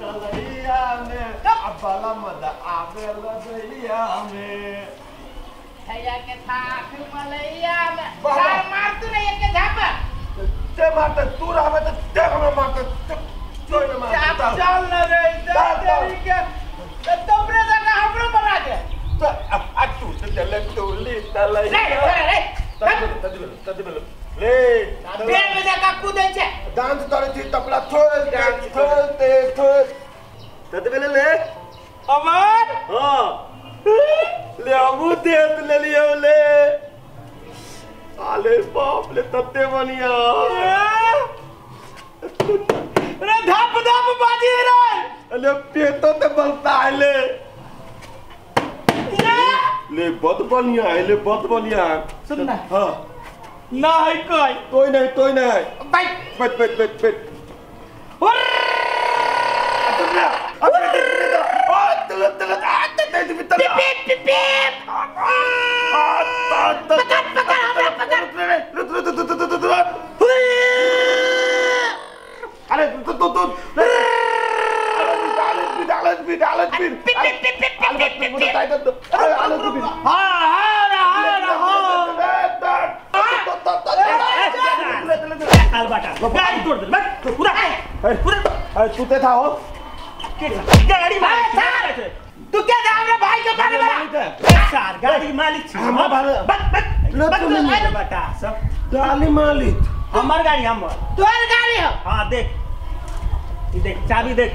तलैया में अबला मद आवे लदैया में भैया के थाक मलैया में मार तू नहीं के झापा ते मारते तू रहबे त ते हमरा मारते कोई न मारते चल न रे तेरी के तोबरे जगह हमरो बना दे तो अब तू चले टोली तलैया तदबल ले बेर में जा कूदे छे डांस करे थी तबला थोल तदबल ले अमर हां ले हमू दे ले लियो ले आले बाप ले तत्ते बनिया रे धप बाजी रे अले पेटो ते बलता है ले बहुत बनिया है ले बहुत बनिया सुन ना हां नहीं कोई नहीं बैठ अरे तू ते था हो गाड़ी मालिक तू क्या जा रहा भाई के बारे में सर गाड़ी मालिक छी हम बता सब गाड़ी मालिक हमार गाड़ी हमर तोर गाड़ी हो हां देख चाबी देख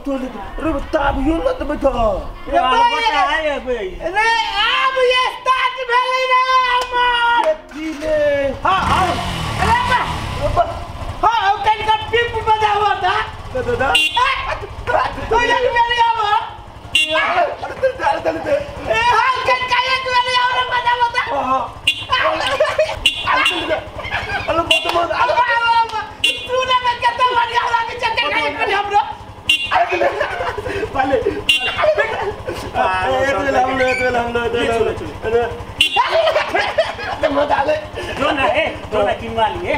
तो रे ताबियो न तो बैठो रे बता है भाई रे अब ये स्टार्ट भेलै रे हमर ले हां अरे हां कहीं का पिप बजा हुआ था दादा तो ये मेरी आवाज चल ए हां कहीं का एक मेरी आवाज बजा हुआ था हां अरे मत तूने मैं कहता बढ़िया लगे चक्कर का एक मिनट हमरो पहले मत आले जो ना किनवाली है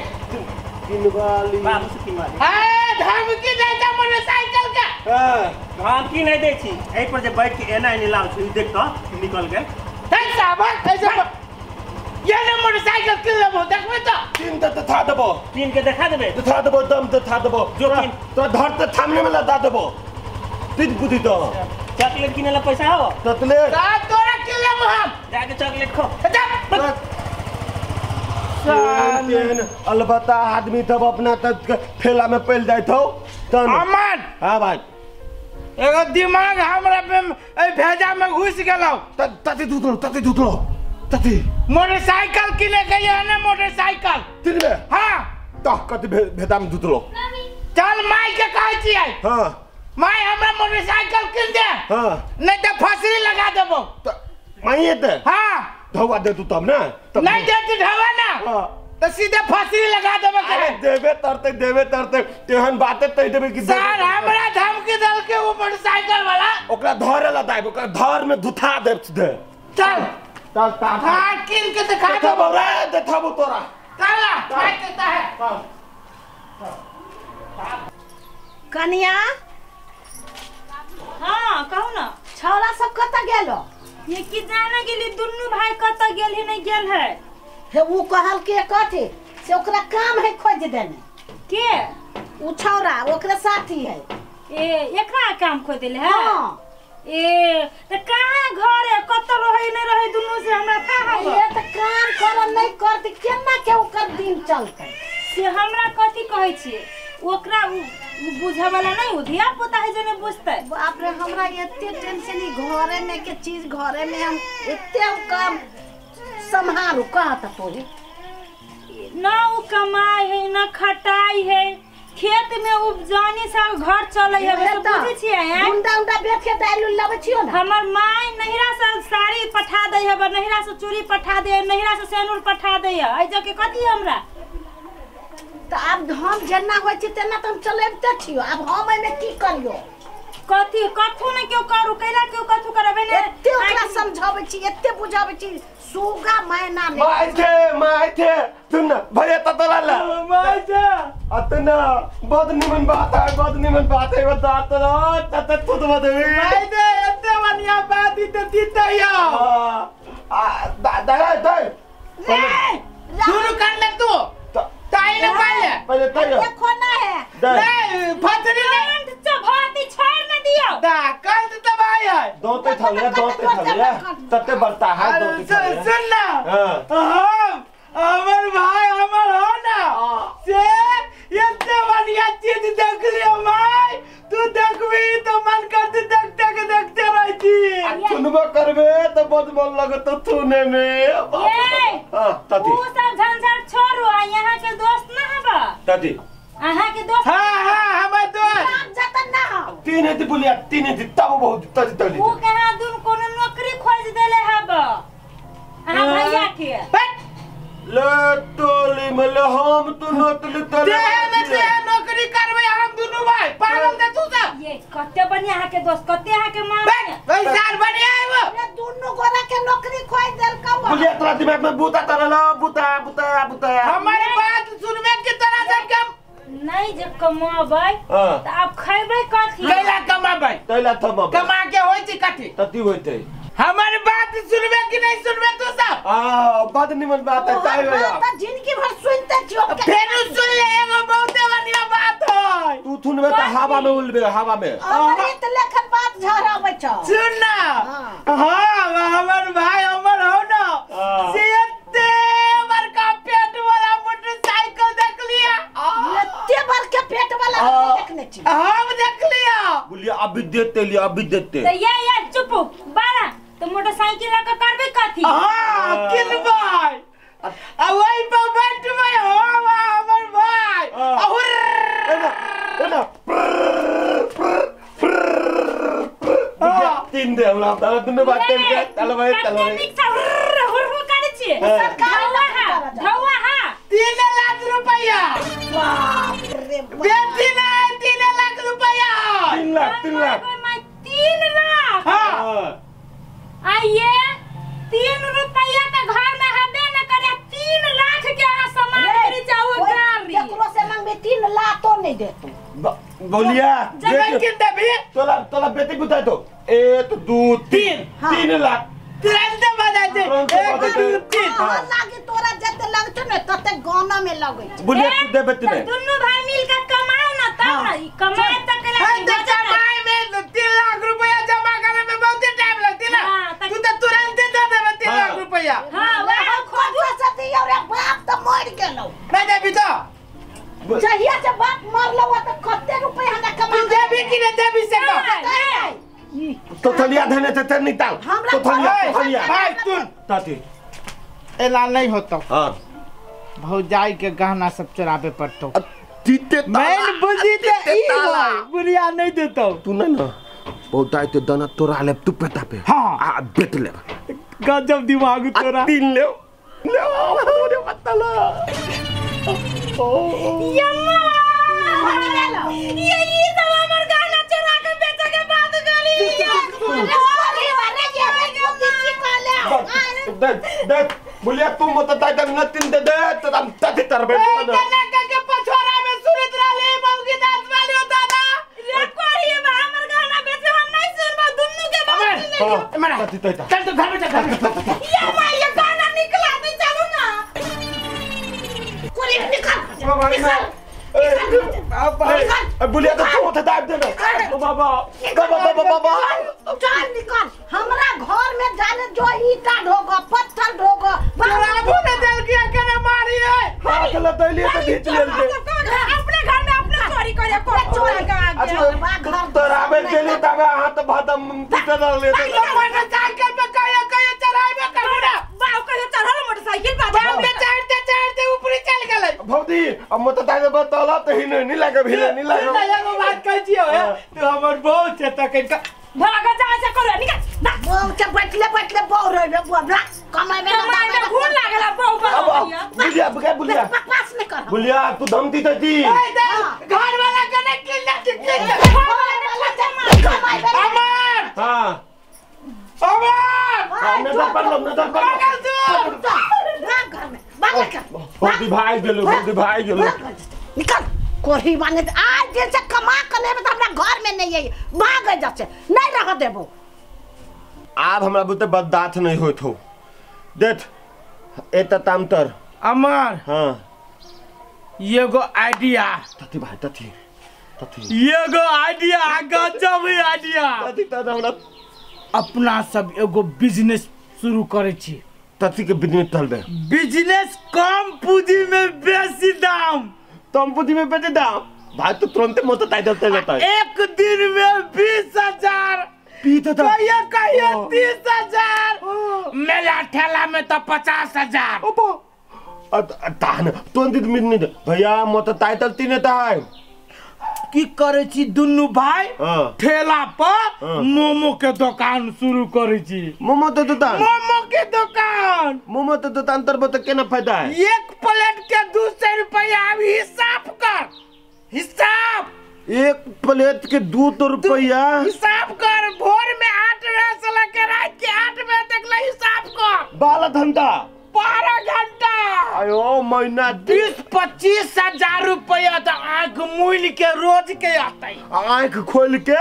बाबू से किनवाली हां धमकी देता मोटरसाइकिल का हां धमकी नहीं दे छी एही पर जे बैठ के एना नहीं लाउ छी देख तो निकल गेल तै साहब ऐसे ये ना मोटरसाइकिल किन लेबो देखबे तो तीन तो था देबो तीन के दिखा देबे तो था देबो दम तो था देबो जो तीन तो धर तो थामने में लगा देबो तीन बुद्धि तो चॉकलेट किने ला पैसा हो चॉकलेट का तोरा किन लेबो हम जाके चॉकलेट खो साल अलबत्ता आदमी तब अपना तक ठेला में पहल जाए तो अमन हां भाई एगो दिमाग हमरा पे भेजा में घुस गेलौ तती दूतलो मोटरसाइकिल किने गई है ना मोटरसाइकिल तीन में हां तो कति भेदा में दूतलो चल माई के कहै छियै हां माई हमरा मोटरसाइकिल किन दे हां नहीं तो फसरी लगा देबो माई दे हां धवा दे तू तब ना नहीं देती ढवा ना हां तो सीधे फसरी लगा देबो करे देवे तरते तेहन बातें तै देबे कि सर हमरा धमकी दल के वो मोटरसाइकिल वाला ओकरा धरे ला दाइब ओकरा धर में दुथा दे चल हां किन के दिखा देबो रे देखाबो तोरा चला भाई कहता है कन्या हाँ कहू ना छौरा सब कत गेलो ये कि जाने गेली दुन्नु भाई कत गेल है नहीं गेल है हे वो कहल के कथे से ओकरा काम है खोज देने के उ छौरा ओकरा साथी है ए एकरा काम खोज देले है हां ए त कहां घर है कत रहे नहीं रहे दुन्नु से हमरा था ये त काम कर नहीं करती केना के ओकर दिन चलते से हमरा कथि कहै छी ओकरा बुझे वाला नहीं उधिया पता है जने बुझते बाप रे हमरा एते टेंशन घरे में के चीज घरे में हम एते हम काम संभालू कहता तोरे ना वो कमाई है ना खटाई है खेत में उपजानी से घर चले है तो बुझे छिए हैं उंडा बेच के दालू लावे छियो ना हमर माई नहिरा से साड़ी पठा दे है नहिरा से चूड़ी पठा दे नहिरा से सेनुर पठा दे है ए जके कथि हमरा तो अब हम जना होय छी तना त हम चलेबते छियो अब हम एमे की करियो कथी कथू ने क्यों करू कैला क्यों कथू करबे ने एते ओकरा समझाबै छी एते बुझाबै छी सुगा मैना ने माय थे सुन भैया ततला माय थे अतना बहुत निमन बात है बता तत खुद बता माय थे एते बढ़िया बात ही तो दितैया दे शुरू कर ले तू ताई ने पहले देखो ना है नहीं फतरी करंट चभाती छोड़ न दियो दा कल तो भाई है दोते थलिया तते बढ़ता है दोते सुन ना अमर भाई अमर हो ना से इतने बढ़िया चीज देख लियो भाई तू देखबी तो मन करते देखते रहती सुनबो करबे तो बहुत मन लगे तो सुने में हां तती तू सब झंझट छोड़ो यहाँ के दोस्त ना हबा तती अहाँ के दोस्त हां हमार दोस्त जतन ना तीन है बुलिया तीन है तब बहुत तती वो कहां दुन कोनो नौकरी खोज देले हबा अहाँ भैया के ले टोली में हम तो नौकरी दे नौकरी करबे हम दोनों भाई पागल दे तू सब ये कते बढ़िया है के दोस्त कते है के मां पैसा बढ़िया है वो ये दोनों गोरा के नौकरी खोज देल का बुलिया तोरा दिमाग में बूता तरला बूता हमारी बात सुनबे की तरह से कम नहीं जे कमाबै त आप खैबै कथी कैला कमाबै तैला थम कमा के होई छी कथी तती होते हमारी बात सुनबे कि नहीं सुनबे तू सब बात निमन बात है ताई भैया तो जिंदगी भर सुनते जो फिर सुन ले एगो बहुत बढ़िया बात है तू थुनबे त हवा में उड़बे हवा में अमृत लेखन बात झराबै छ सुन ना हां हमर भाई हमर हो ना सेते बड़का पेट वाला मोटरसाइकिल देख लिया एते बार के पेट वाला देखने छी हम देख लिया बुलिया अभी देते त ये चुप बारा तो मोटरसाइकिल का करबे कथी हां किल भाई आ वही पर बैठबे हो हमर भाई और एना तीन दे हमरा तारा दुनु बात के चल भाई हुरहु करे छी धौआ हा 3 लाख रुपया बाप रे बेटी ना 3 लाख रुपया 3 लाख 3 लाख हां आइए 3 रुपया के घर में हबे न करे 3 लाख के आ सामान खरीद जाओ गाड़ी केकरो से मांगबे 3 लाख तो नहीं देतो बोलिया जगह किन देबी तोला बेटी बुता तो 1 2 3 लाख तुरंत बजा दे 1 2 3 लागे तोरा जते लगतो न तते गाना में लगै छ बुलिया तू दे बेटी में दोनों भाई मिल के कमाओ ना तब कमाए तक है तो जमाई में 3 लाख रुपया जमा करे में बहुत टाइम लगती ना तू तो तुरंत दे दे 3 लाख रुपया हां वह खोज सती और बाप त मर गेलो मैं देबी तो जहिया से बाप मरलो त कते रुपया हमरा कमा तू देबी कि नहीं देबी से तो थलिया धने ते निकाल तो थलिया भाई सुन ताती एला नहीं होता हां भौजाई के गहना सब चुरावे पड़तो तीते मैं बुद्धि ते ई भाई बुढ़िया नहीं देतो तू ना बहुत आए तो दाना तोरा ले तू पेटा पे हां बेट ले गजब दिमाग तोरा 3 ले रे बताला यम्मा ये सब हमर गाना चुरा के बेचे के बात गली दे बुलिया तू मत ताई न 3 दे तो हम तते तरबे के पछोरा में सुरत राले मौगी दांत वाली होता ना रे कोरी बा हमर गाना बेचे हम नहीं सुनबा दुन्नु के बात मरा चल तो घर में चल यम्मा ये गाना निकला दे चलो ना कोरी निकाल बुलिया तो तू दाब दे बाबा चल निकाल हमरा घर में जाने जो ईटा ढोगा पत्थर ढोगा बाबू ने जल किया करे मारी है हाथ ल दैलिए तो खींच लेल दे अपने घर में अपना चोरी करे को चोरी का अच्छा तोरा में चली तबे हाथ भादम पिटे ले दे मोटरसाइकिल पे कहियो चढ़ावे करूना बाऊ कहियो चढ़ल मोटरसाइकिल पे हम चढ़ते ऊपर चल गेलै भौदी अब मत ताई बताला त ही नहीं लागे भिले नहीं लागे एगो बात कह छियो तू हमर बहुत छै त कनिका भाग जा से करो निकल बहु के बैठले बहु रे बोला कमाई में घूर लागला बहु पर बुलिया पास नहीं कर बुलिया तू धमकी देती घर वाला कने किल्ला गलती भाई गेलो निकल कोरी माने आज जैसे कमा कर लेबे त हमरा घर में नहीं है भाग जैसे नहीं रह देबो आब हमरा बुते बर्दाश्त नहीं होत हो देख एता तामतर अमर हां एगो आइडिया तथी भाई तथी एगो आइडिया गजब आइडिया तथी त हमरा अपना सब एगो बिजनेस शुरू करे छी तथी के बिजनेस चलबे बिजनेस कम पूंजी में बेसी दाम कम पूंजी में बेसी दाम भाई तो तुरंत मोटर टाइटल चल जाता है एक दिन में 20,000 पीता था कहिए 30,000 मेरा ठेला में तो 50,000 ओपो तान तुरंत मिलनी भैया मोटर टाइटल तीने ता है की करे छी दुन्नु भाई ठेला पर मोमो के दुकान शुरू करे छी मोमो तो दुकान मोमो के दुकान तर बता केना फायदा है एक प्लेट के 200 रुपया अभी हिसाब कर हिसाब एक प्लेट के 200 रुपया हिसाब कर भोर में 8 बजे से लेकर रात के 8 बजे तक ले हिसाब कर 12 घंटा 12 घंटा आयो महीना 20-25 हजार रुपया तो आँख मूल के रोज के आता है आँख खोल के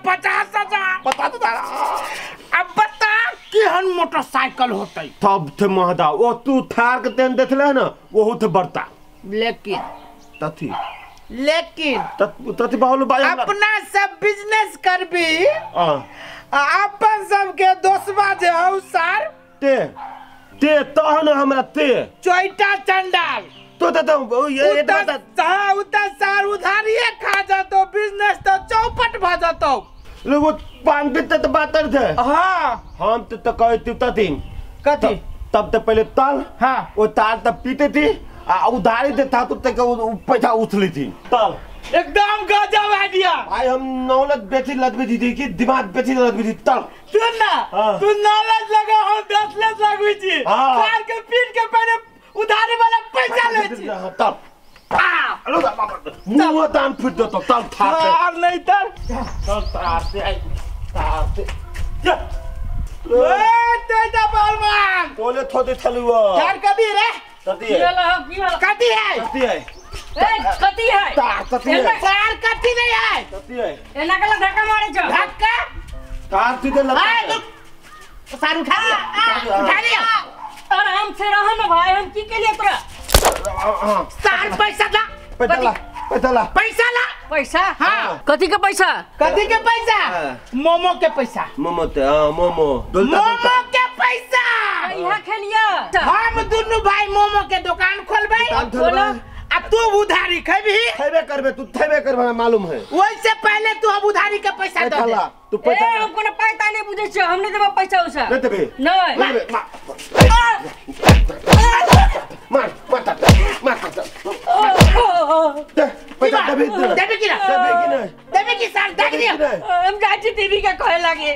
50,000 पता तो अब बता केहन मोटरसाइकिल होता है तब थे महदा वो तू थार के तेन देख ले ना वो थे बढ़ता लेकिन तथी तथी बाहुल भाई अपना सब बिजनेस करबी अपन सब के दोस्तबा जे हौ सर ते तहन हमरा ते चोइटा चंडाल तो ये सर उधारिये खा जातो बिजनेस तो चौपट भ जातो लोग पान पीते तो बातर थे हां हम तो कहती तथी कथी तब तो पहले ताल हां वो ताल तब पीते थी उधारी देता तो पैसा उछली थी ताल एकदम गजब आइडिया भाई हम नौलत बेची लदबी थी कि दिमाग बेची लदबी थी तल सुन ना तू नौलत लगा हम 10 लाख लगवी छी कार के पीट के पहले उधारी वाला पैसा ले छी तल हेलो मुंह दान फिट दो तो तल था और नहीं तर तल तार से ए तेजा बलवान बोले थोड़े थलुआ यार कभी रे कती है कती है कती है कथी है कती है कार कती नहीं है कती है एना के धक्का मारे छ धक्का कार सीधे लगा सार उठा लिया आराम से रह ना भाई हम की के लिए तोरा सार पैसा ला पैसा हाँ कथी के पैसा मोमो के पैसा मोमो के पैसा यहाँ खेलिया हम दोनों भाई मोमो के दुकान खोलबे अब तू उधारी खेबे करबे मालूम है वैसे पहले तू अब उधारी के पैसा दे तू पैसा हमको ना पैसा नहीं बुझे छ हमने देबा पैसा उसा नहीं देबे नहीं मार पैसा देबे कि नहीं सर देख दिया हम गाजी टीवी का कहे लगे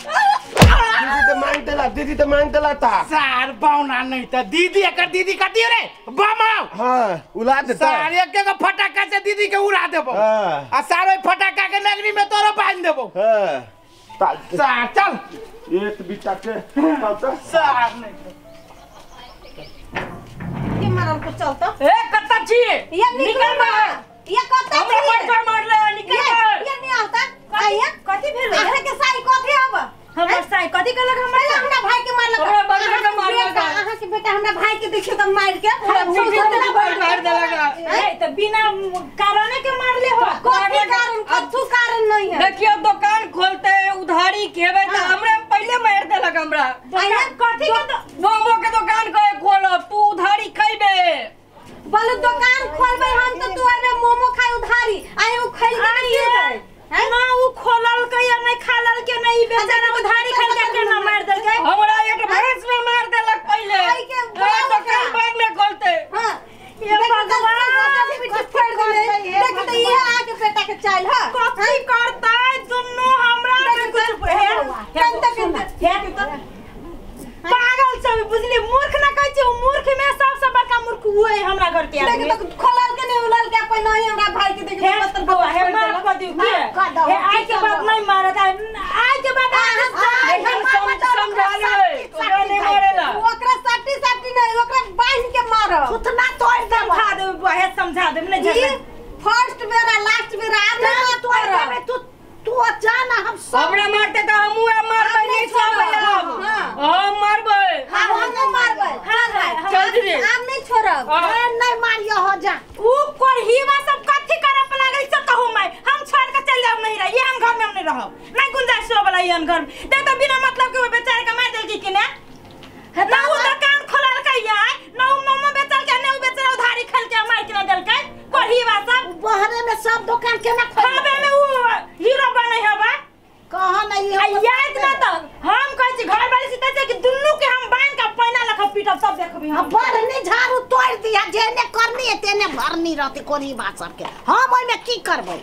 दीदी मांग देला दीदी तो मांग देला था सर बावना नहीं था दीदी कती रे बमाओ हां उड़ा दे सर एक के फटाका से दीदी के उड़ा देबो आ सारे फटाका के नगरी में तोरा बांध देबो सर चल एक बिटा के सर नहीं के मारल को चलता ए कत्ता छी ये निकल बाहर ये कत्ता हमरा पैसा मार ले निकल बाहर ये नहीं आता आया कथी भेल अरे के साई कथी अब हमर साई कथी कहलक हमरा भाई के मारलक हमरा बगल में मारलक अहाँ के बेटा हमरा भाई के देखियो त मार के मार देलक ए त बिना कारण के मारले हो कथी कारण कथू कारण नहीं है देखियो दुकान खोलते उधारी खेबे त हमरे पहले मार देलक हमरा आया कथी के मोमो के दुकान कहे खोलब तू उधारी खइबे बोलो दुकान खोलबे हम त तू अबे मोमो खाए उधारी आए उ खइल के नहीं है ना उ खोलल के या नहीं खालल के नहीं बेचारा उधारी खइल के ना मार देलक हमरा एक भैंस में मार देलक पहले दुकान बैंक में खोलते हां ये भगवान पीछे फोड़ देले देख त ये आके बेटा के चाल ह कथी करता दुन्नु हमरा पागल सब बुझली मूर्ख ना कहै छै मूर्ख में सबसे बड़का मूर्ख हुए हमरा घर के आदमी देख त खोलल के नहीं उलल के कोई नहीं हमरा भाई के देख पत्थर बवा हे मार कर दियो हे आई के बात नहीं मारत आई के बात समझा ले ओकरा नहीं मारेला ओकरा साटी साटी नहीं ओकरा बांध के मारो उतना तोड़ दे समझा दे बहे समझा दे नहीं झगड़ा फर्स्ट बेरा लास्ट बेरा आना तोड़ दे तू जाना हम सब हमरा मारते तो हमहू मारबै नहीं छोड़बै हम मारबै हम नहीं मारबै हां चल दे हम नहीं छोड़ब नहीं मारियो हो जा ऊ कोरहीवा सब कथि करब लागल से कहू मैं हम छोड़ के चल जाब नहीं रह ये हम घर में हम नहीं रहब नहीं गुंजाइश हो वाला ये घर में देख तो बिना मतलब के बेचारे का मार देल की ने ना ऊ दुकान खोलल के यार ना ऊ मोमो बेचल के ने ऊ बेचारा उधारी खेल के मार के देल के कोरहीवा सब बहरे में सब दुकान के ना खाबे में ऊ हीरो बनै हबा कहां नहीं हो याद ना तो हम कहै छी घर वाली सीता छै कि दुन्नु के हम बांध के पैना लख पीटब सब देखबी हम बहरे झाड़ू तोड़ दिया जेने करनी है तेने भरनी रहती कोनी बात सब के हम ओइ में की करबै